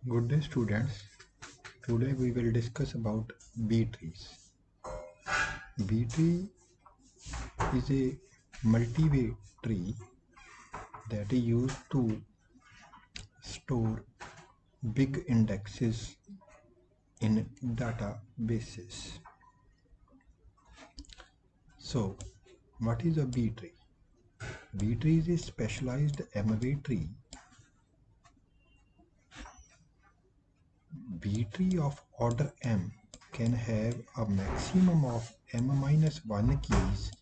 Good day students. Today we will discuss about B trees. B tree is a multi-way tree that is used to store big indexes in databases. So what is a B tree? B tree is a specialized M-way tree. B tree of order M can have a maximum of M-1 keys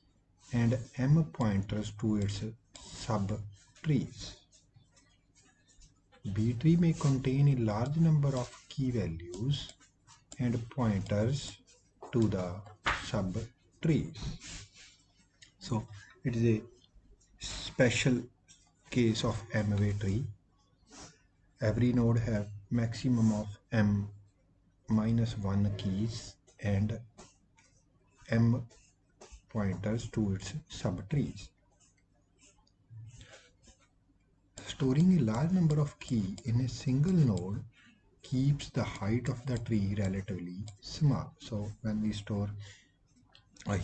and M pointers to its subtrees. B tree may contain a large number of key values and pointers to the subtrees. So it is a special case of M-way tree. Every node have maximum of M-1 keys and M pointers to its subtrees. Storing a large number of keys in a single node keeps the height of the tree relatively small. So when we store a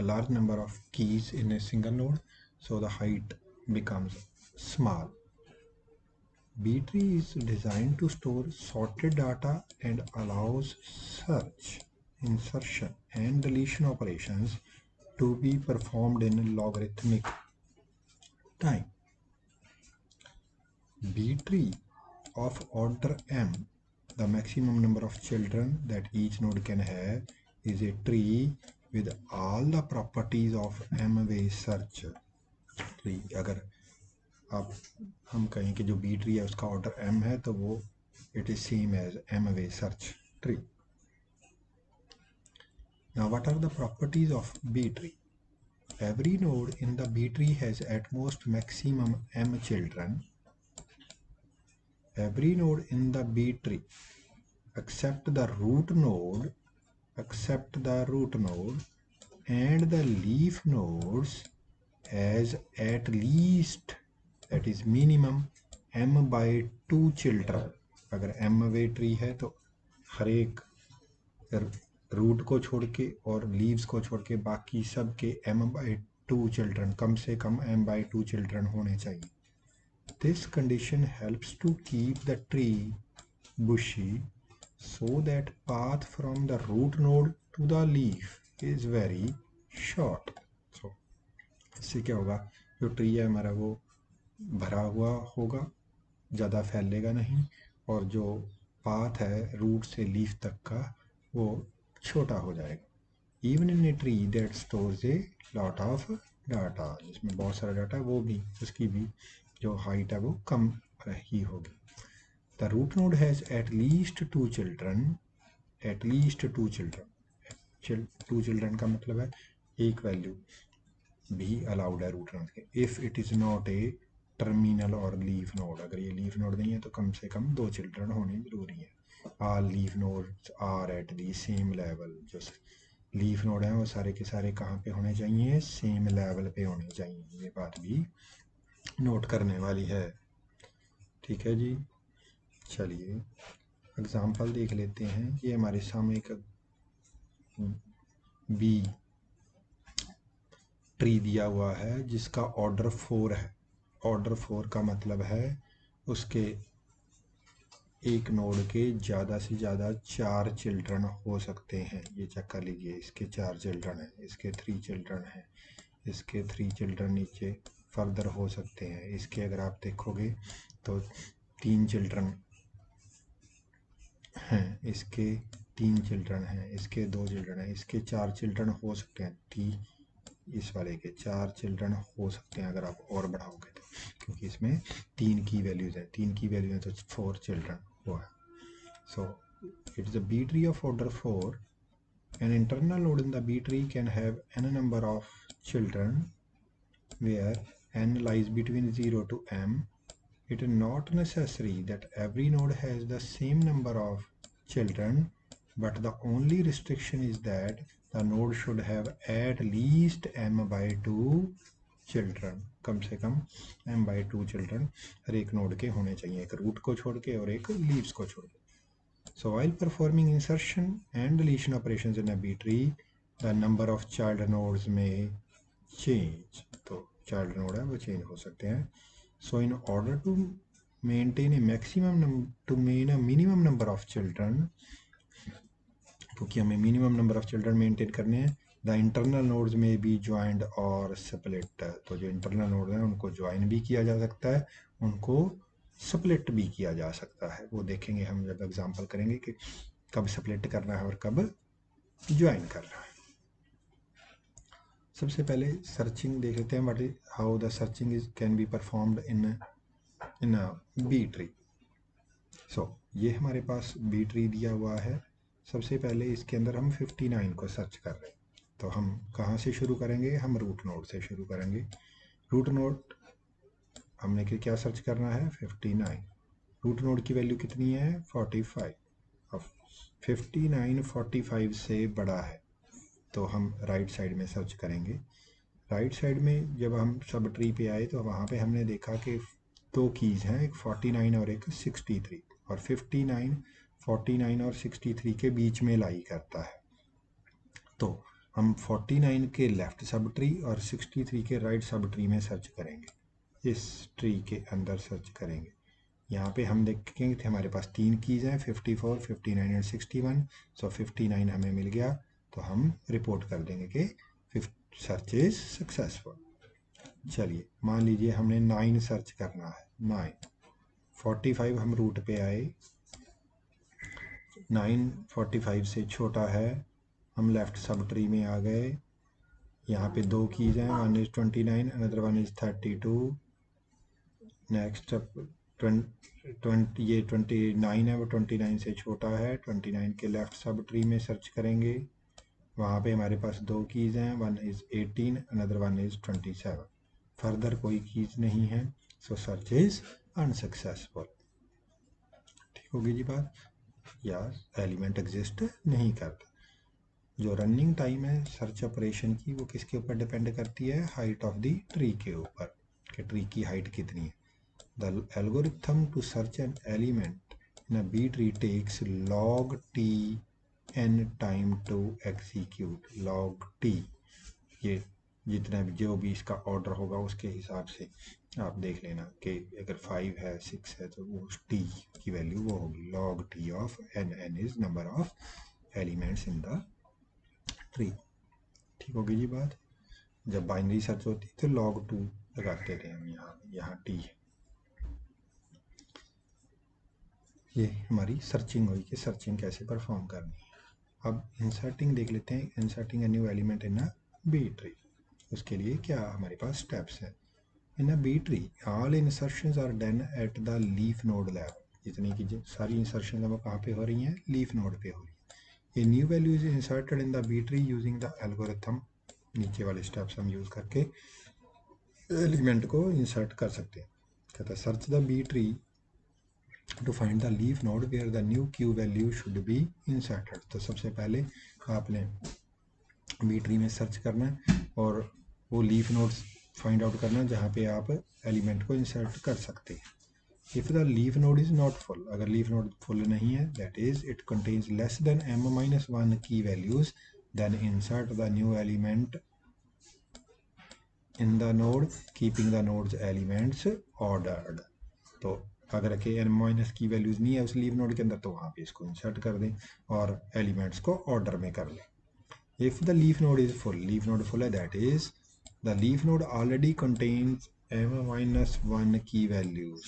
large number of keys in a single node, so the height becomes small. B tree is designed to store sorted data and allows search, insertion, and deletion operations to be performed in logarithmic time. B tree of order M, the maximum number of children that each node can have, is a tree with all the properties of M-way search tree. अगर आप हम कहें कि जो B tree है उसका order M है तो वो it is same as M-way search tree. Now what are the properties of B tree? Every node in the B tree has at most maximum M children. Every node in the B tree except the root node and the leaf nodes has at least, that is minimum, m by 2 children. अगर m वे tree है तो हर एक root को छोड़ के और leaves को छोड़ के बाकी सब के m by 2 चिल्ड्रन, कम से कम m by 2 चिल्ड्रन होने चाहिए. This condition helps to keep the tree bushy so that path from the root node to the leaf is very short. So इससे क्या होगा, जो ट्री है हमारा वो भरा हुआ होगा, ज़्यादा फैलेगा नहीं, और जो पाथ है रूट से लीफ तक का वो छोटा हो जाएगा. Even in a tree that stores a lot of data, जिसमें बहुत सारा डाटा है वो भी उसकी भी जो हाइट है वो कम ही होगी. The root node has at least 2 children. At least 2 children. 2 children का मतलब है एक वैल्यू भी अलाउड है रूट नोड के. If it is not a terminal और लीफ नोड, अगर ये लीफ नोड नहीं है तो कम से कम 2 चिल्ड्रन होने जरूरी है. All leaf nodes are at the same level. जो लीफ नोड है वो सारे के सारे कहाँ पे होने चाहिए, सेम लेवल पे होने चाहिए. ये बात भी नोट करने वाली है. ठीक है जी, चलिए एग्जाम्पल देख लेते हैं. ये हमारे सामने एक बी ट्री दिया हुआ है जिसका ऑर्डर 4 है. ऑर्डर 4 का मतलब है उसके एक नोड के ज़्यादा से ज़्यादा 4 चिल्ड्रन हो सकते हैं. ये चेक कर लीजिए, इसके 4 चिल्ड्रन हैं, इसके 3 चिल्ड्रन हैं, इसके 3 चिल्ड्रन नीचे फर्दर हो सकते हैं. इसके अगर आप देखोगे तो 3 चिल्ड्रन हैं, इसके 3 चिल्ड्रन हैं, इसके 2 चिल्ड्रन हैं, इसके 4 चिल्ड्रन हो सकते हैं. इस वाले के 4 चिल्ड्रन हो सकते हैं अगर आप और बढ़ाओगे तो, क्योंकि इसमें 3 की वैल्यूज है. 3 की वैल्यू है तो 4 चिल्ड्रन हुआ. So it is a B tree of order 4. An internal node in the B tree can have n number of children where n lies between 0 to m. It is not necessary that every node has the same number of children, but the only restriction is that the node should have at least m by 2 children, कम से कम m/2 children हर एक node के होने चाहिए, एक root को छोड़ के और एक लीव्स को छोड़ के. So while performing insertion and deletion operations in a B tree, the number of child nodes may change. तो child node है वो change हो सकते हैं. So in order to maintain a minimum number of children, क्योंकि हमें minimum number of children maintain करने हैं, द इंटरनल नोड्स में बी ज्वाइंड और स्प्लिट. तो जो इंटरनल नोड हैं उनको ज्वाइन भी किया जा सकता है, उनको स्प्लिट भी किया जा सकता है. वो देखेंगे हम जब एग्जांपल करेंगे कि कब स्प्लिट करना है और कब ज्वाइन करना है. सबसे पहले सर्चिंग देख लेते हैं, what is how the searching is can be performed in a B tree. So ये हमारे पास बी ट्री दिया हुआ है. सबसे पहले इसके अंदर हम 59 को सर्च कर रहे हैं, तो हम कहाँ से शुरू करेंगे, हम रूट नोड से शुरू करेंगे. रूट नोड हमने क्या सर्च करना है, 59. रूट नोड की वैल्यू कितनी है, 45. अब 59 45 से बड़ा है तो हम राइट साइड में सर्च करेंगे. राइट साइड में जब हम सब ट्री पे आए तो वहाँ पे हमने देखा कि दो कीज़ हैं, एक 49 और एक 63, और 59 49 और 63 के बीच में लाई करता है. तो हम 49 के लेफ्ट सब ट्री और 63 के राइट सब ट्री में सर्च करेंगे, इस ट्री के अंदर सर्च करेंगे. यहाँ पे हम देखेंगे कि हमारे पास तीन कीज़ हैं, 54 59 एंड 61. सो 59 हमें मिल गया, तो हम रिपोर्ट कर देंगे कि सर्च इज सक्सेसफुल. चलिए मान लीजिए हमने 9 सर्च करना है, 9. 45 हम रूट पे आए, 9 45 से छोटा है, हम लेफ्ट सब ट्री में आ गए. यहाँ पे दो कीज़ हैं, one is 29, another one is 32. Next ये 29 है, वो 29 से छोटा है, 29 के लेफ्ट सब ट्री में सर्च करेंगे. वहाँ पे हमारे पास दो कीज़ हैं, one is 18, another one is 27. Further कोई कीज़ नहीं है, सो सर्च इज़ अनसक्सेसफुल. ठीक होगी जी बात, या एलिमेंट एग्जिस्ट नहीं करता. जो रनिंग टाइम है सर्च ऑपरेशन की, वो किसके ऊपर डिपेंड करती है, हाइट ऑफ द ट्री के ऊपर, कि ट्री की हाइट कितनी है. The algorithm to search an element in a B tree takes log t n time to execute. log t, ये जितना भी जो भी इसका ऑर्डर होगा उसके हिसाब से आप देख लेना कि अगर 5 है 6 है तो वो t की वैल्यू वो होगी log t of n. n is number of elements in the tree. ठीक होगी जी बात. जब बाइनरी सर्च होती तो log 2 लगाते थे हम, यहाँ t है. ये हमारी सर्चिंग हुई कि सर्चिंग कैसे परफॉर्म करनी है. अब इंसर्टिंग देख लेते हैं, inserting a new element in a B tree. उसके लिए क्या हमारे पास स्टेप्स हैं. In a B tree all insertions are done at the leaf node level. जितनी की सारी इंसर्शन वो कहाँ पे हो रही हैं, लीफ नोड पे हो रही है. A new value is inserted in the B tree using the algorithm. नीचे वाले स्टेप्स हम यूज करके एलिमेंट को इंसर्ट कर सकते हैं. कहता है search the B tree to find the leaf node where the new key value should be inserted. तो सबसे पहले आपने बी ट्री में सर्च करना है और वो लीफ नोड्स फाइंड आउट करना जहाँ पे आप एलिमेंट को इंसर्ट कर सकते हैं. If the leaf node is not full, अगर लीफ नोड फुल नहीं है, that is it contains less than m-1 की values, then insert the new element in the node keeping the node's elements ordered. तो अगर के m- की values नहीं है उस लीफ नोड के अंदर तो वहाँ पे इसको इंसर्ट कर दें और एलिमेंट्स को ऑर्डर में कर लें. If the leaf node is full, leaf node full है, that is the leaf node already contains m-1 की values.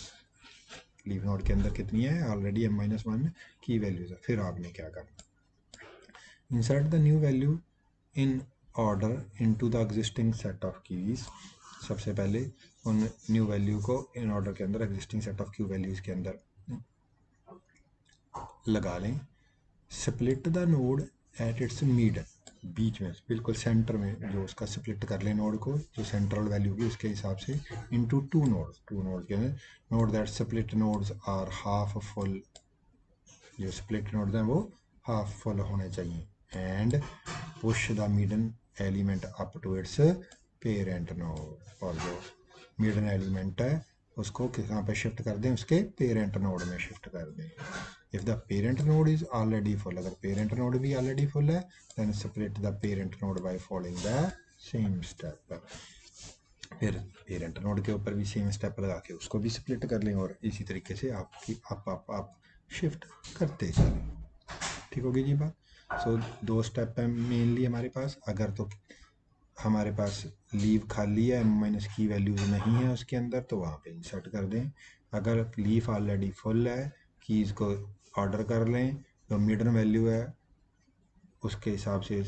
लीफ नोड के अंदर कितनी है, ऑलरेडी m-1 की वैल्यूज है. फिर आपने क्या करना, insert the new value in order into the existing set of keys. सबसे पहले उन न्यू वैल्यू को इन ऑर्डर के अंदर existing set of key values के अंदर लगा लें. Split the node at its mid, बीच में बिल्कुल सेंटर में जो उसका स्प्लिट कर ले नोड को, जो सेंट्रल वैल्यू की उसके हिसाब से, इनटू टू नोड के अंदर. Note that split nodes are half full, जो स्प्लिट नोड्स हैं वो हाफ फुल होने चाहिए. And push the median element up to its parent node, और जो मिडन एलिमेंट है उसको कहाँ पे शिफ्ट कर दें, उसके पेरेंट नोड में शिफ्ट कर दें। If the parent node is already full, अगर पेरेंट नोड भी ऑलरेडी फुल है, then split the parent node by following the same step. फिर पेरेंट नोड के ऊपर भी सेम स्टेप लगा के उसको भी स्प्लिट कर लें, और इसी तरीके से आपकी आप शिफ्ट करते चलें। ठीक होगी जी बात। सो दो स्टेप है मेनली हमारे पास। अगर तो हमारे पास लीव खाली है, माइनस की वैल्यूज नहीं है उसके अंदर, तो वहाँ पे इंसर्ट कर दें। अगर लीफ ऑलरेडी फुल है, कीज़ को ऑर्डर कर लें, जो मिडन वैल्यू है उसके हिसाब से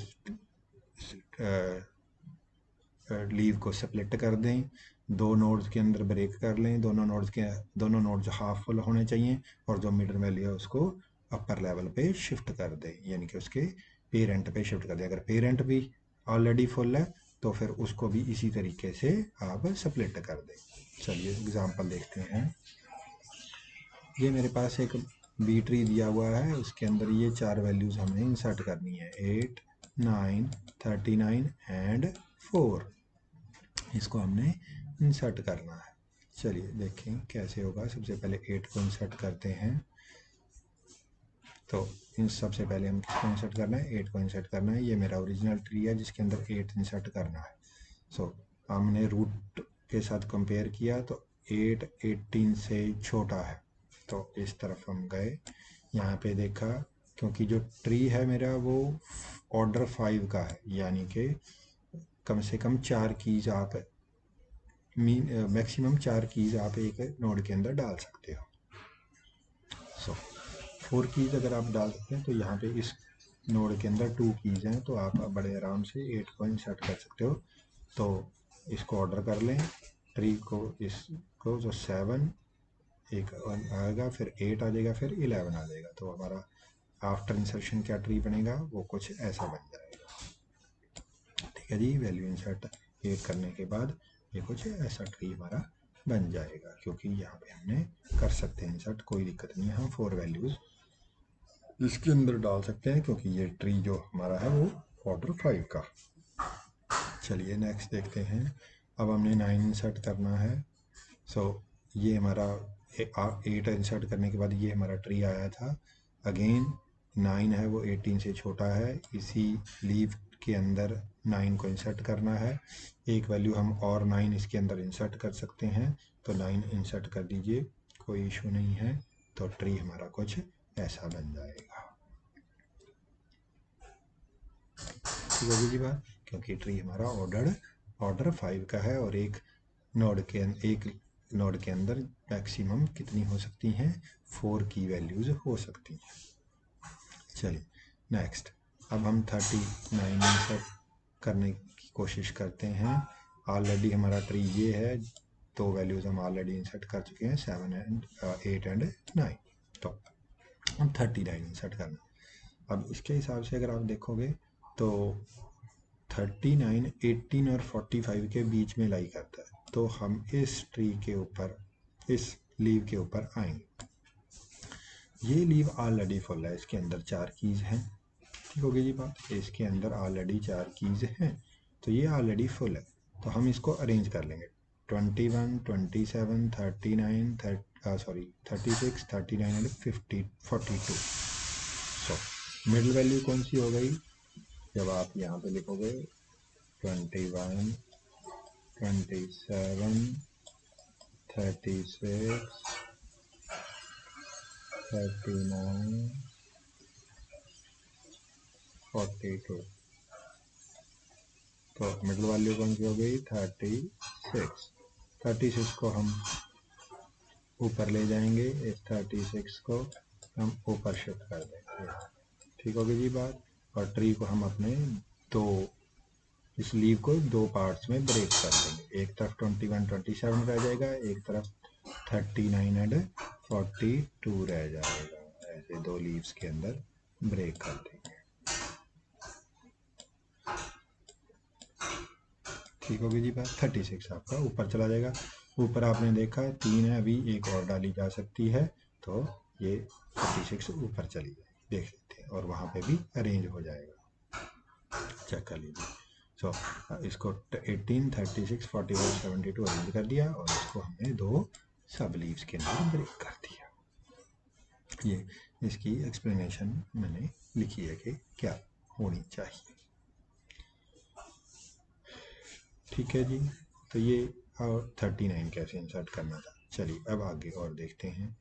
लीव को स्प्लिट कर दें, दो नोड्स के अंदर ब्रेक कर लें, दोनों नोड्स हाफ फुल होने चाहिए, और जो मिडन वैल्यू है उसको अपर लेवल पे शिफ्ट कर दें, यानी कि उसके पेरेंट पे शिफ्ट कर दें। अगर पेरेंट भी ऑलरेडी फुल है तो फिर उसको भी इसी तरीके से आप स्प्लिट कर दें। चलिए एग्जांपल देखते हैं। ये मेरे पास एक बी ट्री दिया हुआ है, उसके अंदर ये चार वैल्यूज़ हमें इंसर्ट करनी है, 8, 9, 39 एंड 4। इसको हमने इंसर्ट करना है। चलिए देखें कैसे होगा। सबसे पहले 8 को इंसर्ट करते हैं। तो इन सबसे पहले हम किसको इंसर्ट करना है, 8 को इंसर्ट करना है। ये मेरा ओरिजिनल ट्री है जिसके अंदर 8 इंसर्ट करना है। सो हमने रूट के साथ कंपेयर किया तो 8 18 से छोटा है, तो इस तरफ हम गए, यहाँ पे देखा, क्योंकि जो ट्री है मेरा वो ऑर्डर 5 का है, यानी कि कम से कम 4 कीज आप मैक्सिमम 4 कीज आप एक नोड के अंदर डाल सकते हो। सो 4 कीज अगर आप डाल सकते हैं तो यहाँ पे इस नोड के अंदर 2 कीज हैं, तो आप बड़े आराम से 8 को इंसर्ट कर सकते हो। तो इसको ऑर्डर कर लें, ट्री को, इसको जो 7 एक आएगा, फिर 8 आ जाएगा, फिर 11 आ जाएगा, तो हमारा आफ्टर इंसर्शन क्या ट्री बनेगा, वो कुछ ऐसा बन जाएगा। ठीक है जी, वैल्यू इंसर्ट 8 करने के बाद ये कुछ ऐसा ट्री हमारा बन जाएगा, क्योंकि यहाँ पे हमने कर सकते हैं इंसर्ट, कोई दिक्कत नहीं है। हम 4 वैल्यूज़ इसके अंदर डाल सकते हैं, क्योंकि ये ट्री जो हमारा है वो ऑर्डर 5 का। चलिए नेक्स्ट देखते हैं। अब हमने 9 इंसर्ट करना है। सो ये हमारा 8 इंसर्ट करने के बाद ये हमारा ट्री आया था। अगेन 9 है वो 18 से छोटा है, इसी लीव के अंदर 9 को इंसर्ट करना है। एक वैल्यू हम और 9 इसके अंदर इंसर्ट कर सकते हैं, तो 9 इंसर्ट कर दीजिए, कोई इशू नहीं है। तो ट्री हमारा कुछ ऐसा बन जाएगा। ठीक होगी जी बात, क्योंकि ट्री हमारा ऑर्डर 5 का है, और एक नोड के अंदर मैक्सिमम कितनी हो सकती हैं, 4 की वैल्यूज़ हो सकती हैं। चलिए नेक्स्ट, अब हम 39 इंसर्ट करने की कोशिश करते हैं। ऑलरेडी हमारा ट्री ये है, दो वैल्यूज़ हम ऑलरेडी इंसर्ट कर चुके हैं, 7 एंड 8 एंड 9। तो हम 39 इंसर्ट करना। अब इसके हिसाब से अगर आप देखोगे तो 39, 18 और 45 के बीच में लाई करता है, तो हम इस ट्री के ऊपर, इस लीव के ऊपर आएंगे। ये लीव ऑलरेडी फुल है, इसके अंदर 4 कीज हैं। ठीक होगी जी बात, इसके अंदर ऑलरेडी 4 कीज हैं, तो ये ऑलरेडी फुल है। तो हम इसको अरेंज कर लेंगे, 21, 27, 39, 36, 39 एंड 42। सो मिडिल वैल्यू कौन सी हो गई, जब आप यहाँ पे लिखोगे 21, 27, 36, 39, 42, तो मिडिल वैल्यू कौन सी हो गई, 36। 36 को हम ऊपर ले जाएंगे, इस 36 को हम ऊपर शिफ्ट कर देंगे। ठीक होगी जी बात। और ट्री को हम अपने इस लीव को 2 पार्ट्स में ब्रेक कर देंगे, एक तरफ 21, 27 रह जाएगा, एक तरफ 39 एंड 42 रह जाएगा। ऐसे 2 लीव्स के अंदर ब्रेक कर देंगे। ठीक होगी जी बात। 36 आपका ऊपर चला जाएगा। ऊपर आपने देखा 3 है, अभी एक और डाली जा सकती है, तो ये 36 ऊपर चली जाएगी, देख लेते हैं, और वहाँ पे भी अरेंज हो जाएगा, चेक कर लीजिए। सो इसको 18, 36, 41, 72 अरेंज कर दिया और इसको हमने 2 सब लीव्स के अंदर ब्रेक कर दिया। ये इसकी एक्सप्लेनेशन मैंने लिखी है कि क्या होनी चाहिए। ठीक है जी, तो ये और 39 कैसे इंसर्ट करना था। चलिए अब आगे और देखते हैं।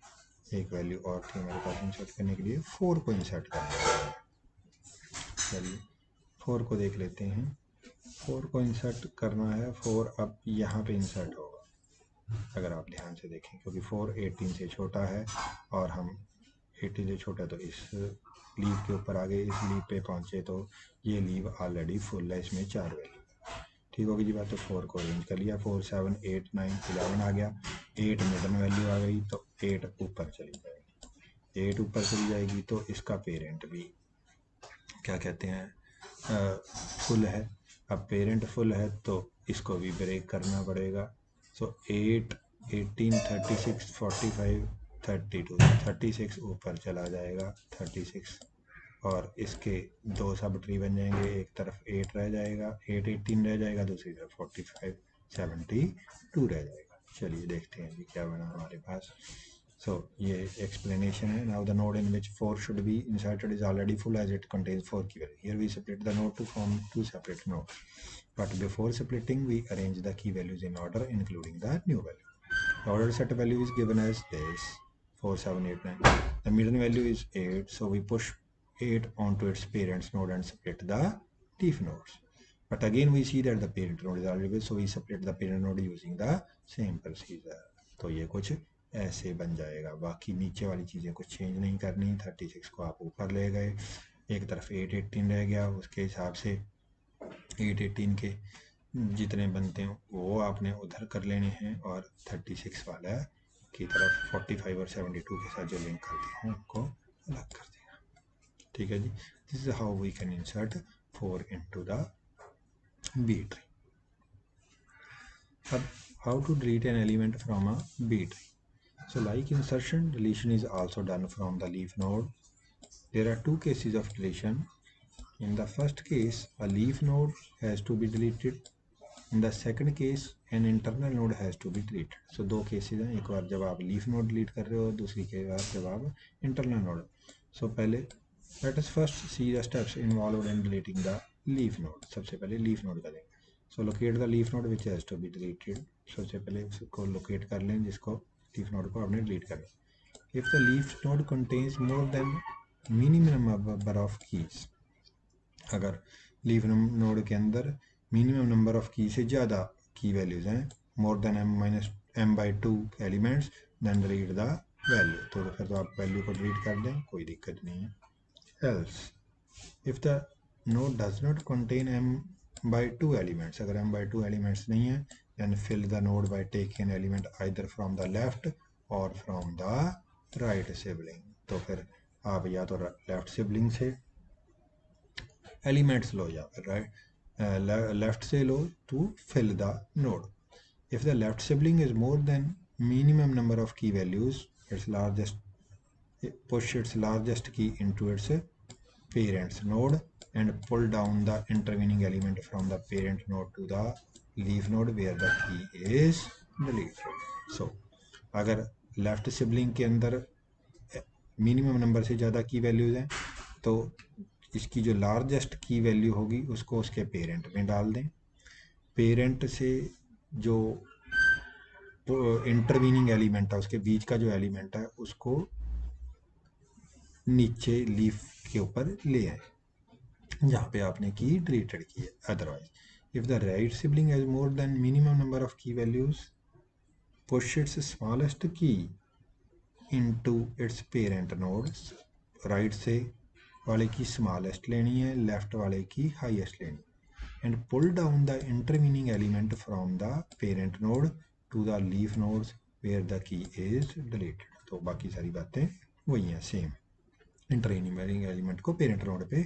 एक वैल्यू और थी हमारे पास इंसर्ट करने के लिए, 4 को इंसर्ट करना है। चलिए 4 को देख लेते हैं। 4 को इंसर्ट करना है। 4 अब यहाँ पे इंसर्ट होगा अगर आप ध्यान से देखें, क्योंकि 4 18 से छोटा है और हम 18 से छोटा, तो इस लीव के ऊपर आगे इस लीव पे पहुँचे तो ये लीव ऑलरेडी फुल है, इसमें 4 वैल्यू। ठीक होगी जी बात। तो 4 को अरेंज कर लिया। 4, 7, 8, 9, 11 आ गया। 8 मिडन वैल्यू आ गई तो 8 ऊपर चली जाएगी। 8 ऊपर चली जाएगी तो इसका पेरेंट भी क्या कहते हैं फुल है। अब पेरेंट फुल है तो इसको भी ब्रेक करना पड़ेगा। सो 8, 18, 36, 45, 32, 36 ऊपर चला जाएगा। 36 और इसके 2 सब ट्री बन जाएंगे। एक तरफ 8 रह जाएगा, 8, 18 रह जाएगा, दूसरी तरफ 45, 72 रह जाएगा। चलिए देखते हैं जी क्या बना हमारे पास। So ये explanation है। Now the node in which 4 should be inserted is already full as it contains 4 key values. Here we split the node to form 2 separate nodes. But before splitting, we arrange the key values in order, including the new value. The ordered set value is given as this: 4, 7, 8, 9. The median value is 8, so we push 8 onto its parents node and split the leaf nodes. But again we see that the parent node is already, so we split the parent node using the same procedure. तो ये कुछ ऐसे बन जाएगा। बाकी नीचे वाली चीज़ें कुछ चेंज नहीं करनी। 36 को आप ऊपर ले गए, एक तरफ 8, 18 रह गया, उसके हिसाब से 8, 18 के जितने बनते हैं वो आपने उधर कर लेने हैं और 36 वाला की तरफ 45 और 72 के साथ जो लिंक करते हैं उनको अलग कर देना। ठीक है जी, this is how we can insert 4 into the B tree. अब how to delete an element from a B tree. So like insertion, deletion is also done from the leaf node. There are 2 cases of deletion. In the first case, a leaf node has to be deleted. In the second case, an internal node has to be deleted. So 2 cases हैं, एक बार जब आप leaf node delete कर रहे हो, दूसरी के बाद जब आप internal node। So पहले let us first see the steps involved in deleting the leaf node. सबसे पहले leaf node करेंगे। So locate the leaf node which has to be deleted. सबसे पहले उसको locate कर लें जिसको leaf node को आपने delete करना। If the leaf node contains more than minimum number of keys, अगर लीफ नोड के अंदर मिनिमम नंबर ऑफ की से ज़्यादा की वैल्यूज़ हैं, more than m/2 elements, then delete the value. तो फिर तो आप वैल्यू को डिलीट कर दें, कोई दिक्कत नहीं है। Else if the node does not contain m/2 elements, अगर m/2 एलिमेंट्स नहीं है, then fill the node by taking an element either from the left और फ्रॉम द राइट सिबलिंग। तो फिर आप या तो लेफ्ट सिबलिंग से एलिमेंट्स लो या फिर राइट लेफ्ट से लो to fill the node. If the left sibling is more than minimum number of key values, it's largest push its largest key into its parents node and pull down the intervening element from the parent node to the leaf node where the key is deleted. So अगर left sibling के अंदर minimum number से ज़्यादा की values हैं तो इसकी जो लार्जेस्ट की वैल्यू होगी उसको उसके पेरेंट में डाल दें। पेरेंट से जो इंटरवीनिंग एलिमेंट है, उसके बीच का जो एलिमेंट है, उसको नीचे लीफ के ऊपर ले आए जहाँ पे आपने की डिलीटेड की है। Otherwise if the right sibling has more than minimum number of key values, push it's smallest की into its parent nodes. Right से वाले की स्मॉलेस्ट लेनी है, लेफ्ट वाले की हाईएस्ट लेनी है, and pull down the intervening element from the parent node to the leaf nodes where the key is deleted. तो बाकी सारी बातें वही हैं, सेम। इंटरवीनिंग एलिमेंट को पेरेंट नोड पे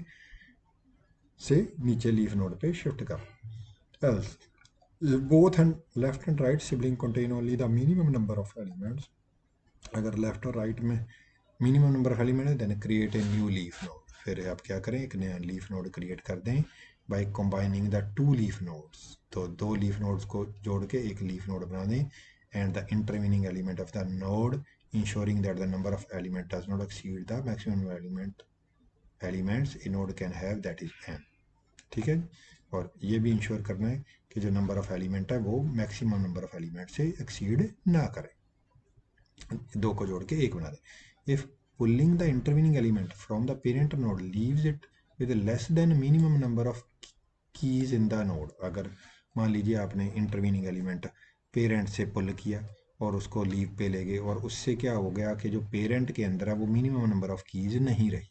से नीचे लीफ नोड पे शिफ्ट कर। Else both and left and right sibling contain only the minimum number of elements, अगर लेफ्ट और राइट में मिनिमम नंबर ऑफ एलिमेंट है, then create a new leaf node. फिर आप क्या करें, एक नया लीफ नोड क्रिएट कर दें by combining the two leaf nodes, तो दो लीफ नोड्स को जोड़ के एक लीफ नोड बना दें, and the intervening element of the node ensuring that the number of element does not exceed the maximum elements A node can have, that is n। ठीक है, और ये भी इंश्योर करना है कि जो नंबर ऑफ एलिमेंट है वो मैक्सिमम नंबर ऑफ एलिमेंट से एक्सीड ना करे, दो को जोड़ के एक बना दे। If pulling the intervening element from the parent node leaves it with less than minimum number of keys in the node, अगर मान लीजिए आपने इंटरवीनिंग एलिमेंट पेरेंट से पुल किया और उसको लीव पे ले गए, और उससे क्या हो गया कि जो पेरेंट के अंदर है वो मिनिमम नंबर ऑफ कीज नहीं रही,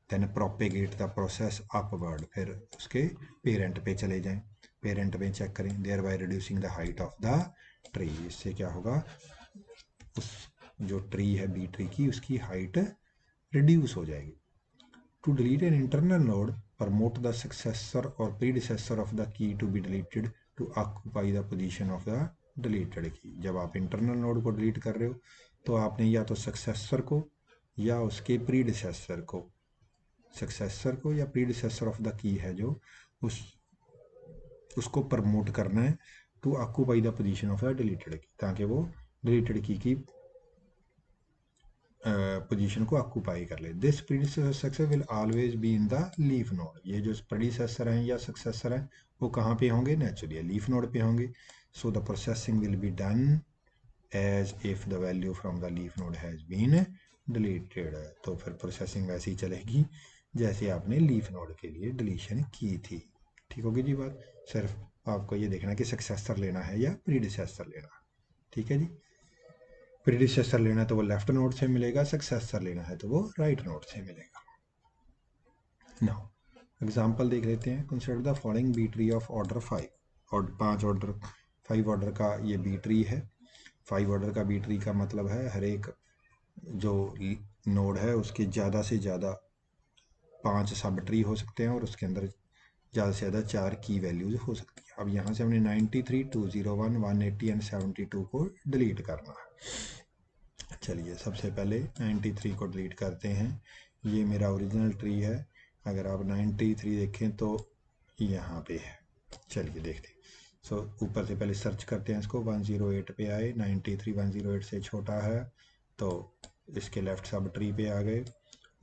then propagate the process upward, फिर उसके पेरेंट पे चले जाएं, पेरेंट पे चेक करें, thereby reducing the height of the tree. इससे क्या होगा, उस जो ट्री है बी ट्री की, उसकी हाइट रिड्यूस हो जाएगी। To delete an internal node, promote the successor और predecessor of the key to be deleted to occupy the position of the deleted key. जब आप इंटरनल नोड को डिलीट कर रहे हो तो आपने या तो सक्सेसर को या उसके प्रीडिसेसर को, सक्सेसर को या प्रीडिसेसर ऑफ द की है जो उसको प्रमोट करना है to occupy the position of the deleted key, ताकि वो डिलीटेड की पोजीशन को ऑक्यूपाई कर ले। This predecessor will always be in the leaf node, ये जो प्रीडिसेसर हैं या सक्सेसर हैं वो कहाँ पे होंगे, नेचुरली लीफ नोड पे होंगे। So the processing will be done as if the value from the leaf node has been deleted, तो फिर प्रोसेसिंग वैसे ही चलेगी जैसे आपने लीफ नोड के लिए डिलीशन की थी। ठीक होगी जी बात, सिर्फ आपको ये देखना कि सक्सेसर लेना है या प्रीडिसेसर लेना। ठीक है जी, प्रीडिसेसर लेना है तो वो लेफ्ट नोड से मिलेगा, सक्सेसर लेना है तो वो राइट नोड से मिलेगा। नाउ एग्जांपल देख लेते हैं। Consider the following B tree of order 5, और 5 ऑर्डर का ये बी ट्री है। 5 ऑर्डर का बी ट्री का मतलब है हर एक जो नोड है उसके ज़्यादा से ज़्यादा 5 सब ट्री हो सकते हैं और उसके अंदर ज़्यादा से ज़्यादा 4 की वैल्यूज हो सकती हैं। अब यहाँ से हमने 93, 201, 180 एंड 72 को डिलीट करना है। चलिए सबसे पहले 93 को डिलीट करते हैं, ये मेरा ओरिजिनल ट्री है। अगर आप 93 देखें तो यहाँ पे है। चलिए देखते हैं। सो ऊपर से पहले सर्च करते हैं इसको, 108 पे आए, 93 108 से छोटा है तो इसके लेफ्ट सब ट्री पे आ गए।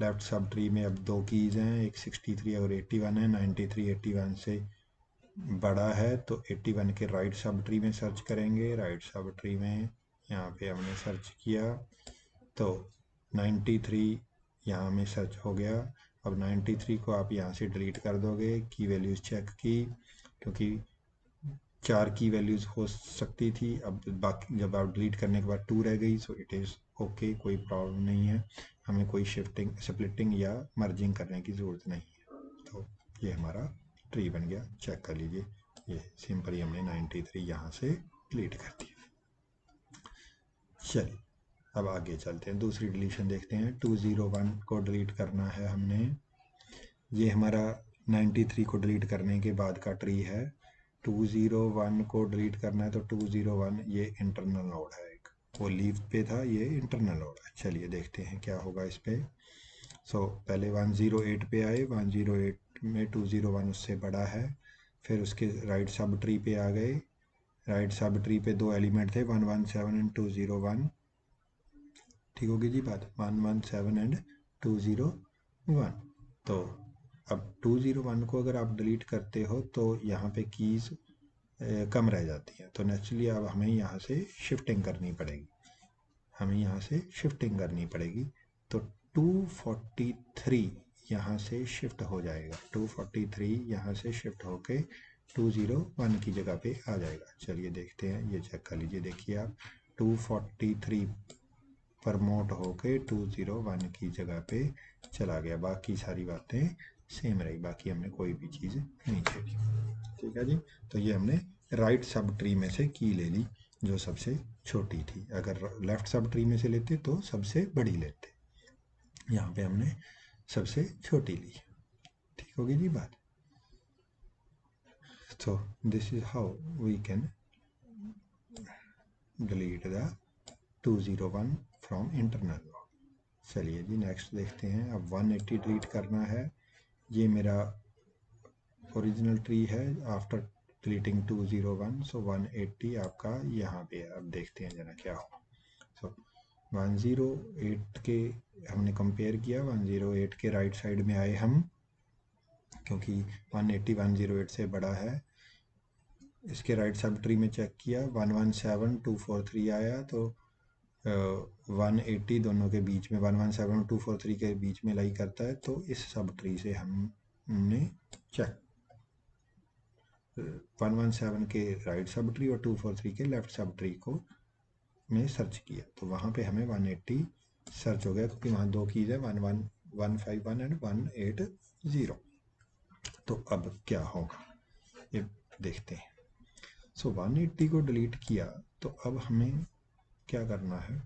लेफ्ट सब ट्री में अब दो कीज़ हैं, एक 63 और 81 है। 93 81 से बड़ा है तो 81 के राइट सब ट्री में सर्च करेंगे। राइट सब ट्री में यहाँ पे हमने सर्च किया तो 93 यहाँ में सर्च हो गया। अब 93 को आप यहाँ से डिलीट कर दोगे, की वैल्यूज़ चेक की, क्योंकि 4 की वैल्यूज़ हो सकती थी। अब बाकी जब आप डिलीट करने के बाद 2 रह गई, सो इट इज़ ओके, कोई प्रॉब्लम नहीं है, हमें कोई शिफ्टिंग स्प्लिटिंग या मर्जिंग करने की ज़रूरत नहीं है। तो ये हमारा ट्री बन गया, चेक कर लीजिए, ये सिंपली हमने 93 यहाँ से डिलीट कर दिया। चलिए अब आगे चलते हैं, दूसरी डिलीशन देखते हैं। 201 को डिलीट करना है हमने, ये हमारा 93 को डिलीट करने के बाद का ट्री है। 201 को डिलीट करना है तो 201 ये इंटरनल नोड है, एक वो लीफ पे था, ये इंटरनल नोड है। चलिए देखते हैं क्या होगा इस पे। सो पहले 108 पे आए, 108 में 201 उससे बड़ा है, फिर उसके राइट सब ट्री पे आ गए। राइट सब ट्री पे दो एलिमेंट थे, 117 एंड 201। ठीक होगी जी बात, 117 एंड 201। तो अब 201 को अगर आप डिलीट करते हो तो यहाँ पे कीज़ कम रह जाती हैं, तो नेचुरली अब हमें यहाँ से शिफ्टिंग करनी पड़ेगी, हमें यहाँ से शिफ्टिंग करनी पड़ेगी। तो 243 यहाँ से शिफ्ट हो जाएगा, 243 यहाँ से शिफ्ट होके 201 की जगह पे आ जाएगा। चलिए देखते हैं, ये चेक कर लीजिए, देखिए आप 243 प्रमोट होके 201 की जगह पे चला गया, बाकी सारी बातें सेम रही, बाकी हमने कोई भी चीज़ नहीं छेड़ी। ठीक है जी, तो ये हमने राइट सब ट्री में से की ले ली जो सबसे छोटी थी, अगर लेफ्ट सब ट्री में से लेते तो सबसे बड़ी लेते, यहाँ पे हमने सबसे छोटी ली। ठीक होगी जी बात। तो this is how we can delete the 201 फ्रॉम इंटरनल नोड। चलिए जी नेक्स्ट देखते हैं। अब 180 डिलीट करना है, ये मेरा ओरिजिनल ट्री है आफ्टर डिलीटिंग 201, सो 180 आपका यहाँ पे है। अब देखते हैं जरा क्या होगा। सो 108 के हमने कंपेयर किया, 108 के राइट साइड में आए हम, क्योंकि 180 108 से बड़ा है। इसके राइट सब ट्री में चेक किया, 117243 आया, तो 180 दोनों के बीच में, 117 और 243 के बीच में लाई करता है। तो इस सब ट्री से हमने चेक 117 के राइट सब ट्री और 243 के लेफ्ट सब ट्री को में सर्च किया, तो वहाँ पे हमें 180 सर्च हो गया, क्योंकि वहाँ दो कीज है, 151 एंड 180। तो अब क्या होगा ये देखते हैं। सो 180 को डिलीट किया, तो अब हमें क्या करना है,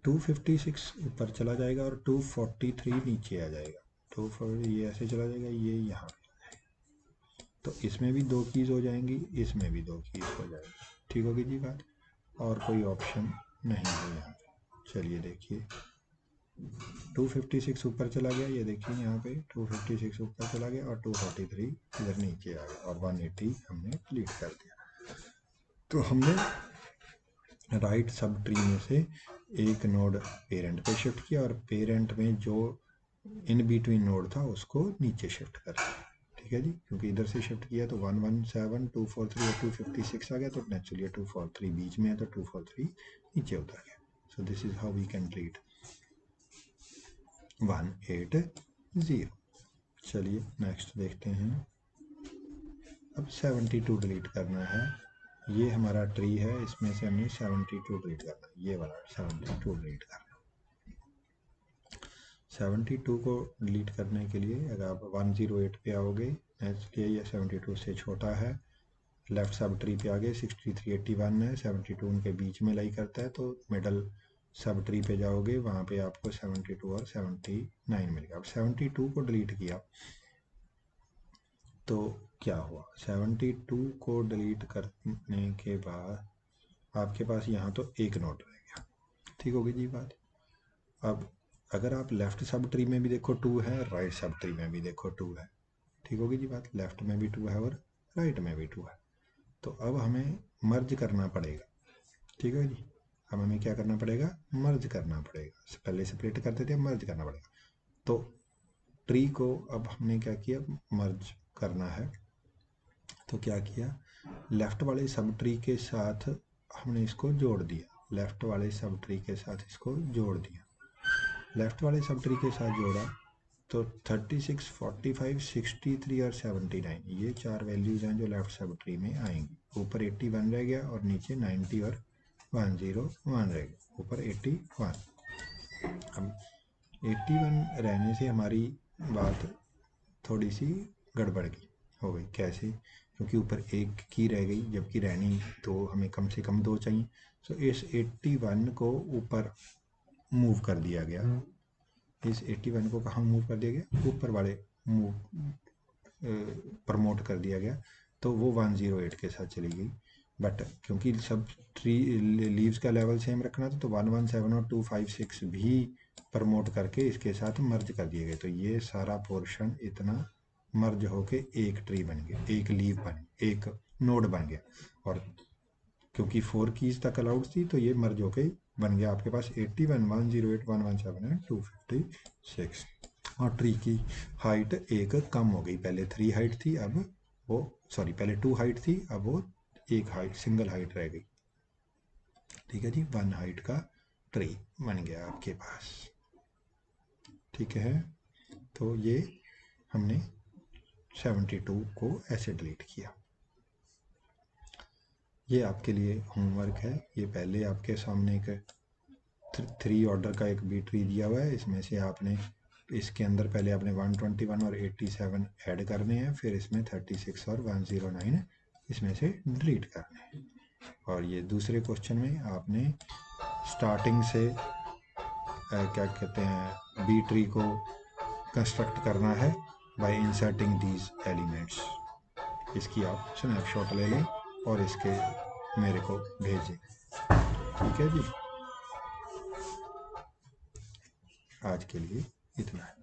256 ऊपर चला जाएगा और 243 नीचे आ जाएगा। 240 ये ऐसे चला जाएगा, ये यहाँ पे आ जाएगा, तो इसमें भी दो कीज हो जाएंगी, इसमें भी दो कीज हो जाएगी। ठीक होगी जी बात, और कोई ऑप्शन नहीं है यहाँ पे। चलिए देखिए, 256 ऊपर चला गया, ये देखिए यहाँ पे 256 ऊपर चला गया और 243 इधर नीचे आ गया, और 180 हमने डिलीट कर दिया। तो हमने राइट सब ट्री में से एक नोड पेरेंट पे शिफ्ट किया, और पेरेंट में जो इन बिटवीन नोड था उसको नीचे शिफ्ट कर दिया। ठीक है जी, क्योंकि इधर से शिफ्ट किया तो 117 243 और 256 आ गया, तो नेचुरली 243 बीच में है, तो 243 नीचे उतर गया। So this is how we can treat 180। चलिए नेक्स्ट देखते हैं। अब 72 डिलीट करना है। ये हमारा ट्री है, इसमें से हमें 72 डिलीट करना है, ये वाला 72 डिलीट करना है। 72 को डिलीट करने के लिए अगर आप 108 पे आओगे, इसलिए ये 72 से छोटा है, लेफ्ट सब ट्री पे आगे 6381 है, 72 उनके बीच में लाई करता है, तो मिडल सब ट्री पे जाओगे, वहाँ पे आपको 72 और 79 मिलेगा। अब 72 को डिलीट किया तो क्या हुआ, 72 को डिलीट करने के बाद आपके पास यहाँ तो एक नोड रह गया। ठीक होगी जी बात। अब अगर आप लेफ्ट सब ट्री में भी देखो 2 है, राइट सब ट्री में भी देखो 2 है। ठीक होगी जी बात, लेफ्ट में भी 2 है और राइट में भी 2 है। तो अब हमें मर्ज करना पड़ेगा। ठीक है जी, अब हमें क्या करना पड़ेगा, मर्ज करना पड़ेगा। पहले सेपरेट करते थे, मर्ज करना पड़ेगा। तो ट्री को अब हमने क्या किया, मर्ज करना है, तो क्या किया, लेफ्ट वाले सब ट्री के साथ हमने इसको जोड़ दिया, लेफ्ट वाले सब ट्री के साथ इसको जोड़ दिया। लेफ्ट वाले सब ट्री के साथ जोड़ा तो 36 45 63 और 79 ये चार वैल्यूज हैं जो लेफ्ट सब ट्री में आएंगी। ऊपर 81 रह गया और नीचे 90 और 101 रह गया, ऊपर 81। अब 81 रहने से हमारी बात थोड़ी सी गड़बड़ की हो गई। कैसे, क्योंकि ऊपर एक की रह गई, जबकि रहनी तो हमें कम से कम दो चाहिए। सो इस 81 को ऊपर मूव कर दिया गया। इस 81 को कहाँ मूव कर दिया गया, ऊपर वाले मूव प्रमोट कर दिया गया, तो वो 108 के साथ चली गई। बट क्योंकि सब ट्री लीव्स का लेवल सेम रखना था, तो 117 और 256 भी प्रमोट करके इसके साथ मर्ज कर दिए गए। तो ये सारा पोर्शन इतना मर्ज होके एक ट्री बन गया, एक लीव बन, एक नोड बन गया। और क्योंकि 4 कीज तक अलाउड थी, तो ये मर्ज होके बन गया आपके पास 81 108 117 एंड 256। और ट्री की हाइट एक कम हो गई, पहले 3 हाइट थी, अब वो सॉरी पहले 2 हाइट थी, अब वो एक हाइट सिंगल हाइट रह गई। ठीक है जी, 1 हाइट का ट्री बन गया आपके पास। ठीक है, तो ये हमने 72 को ऐसे डिलीट किया। ये आपके लिए होमवर्क है। ये पहले आपके सामने एक 3 ऑर्डर का एक बी ट्री दिया हुआ है, इसमें से आपने इसके अंदर पहले आपने 121 और 87 ऐड करने हैं, फिर इसमें 36 और 109 इसमें से डिलीट करने हैं। और ये दूसरे क्वेश्चन में आपने स्टार्टिंग से क्या कहते हैं, बी ट्री को कंस्ट्रक्ट करना है बाय इंसर्टिंग दीज एलिमेंट्स। इसकी आप स्नैपशॉट ले लें और इसके मेरे को भेजें। ठीक है जी, आज के लिए इतना है।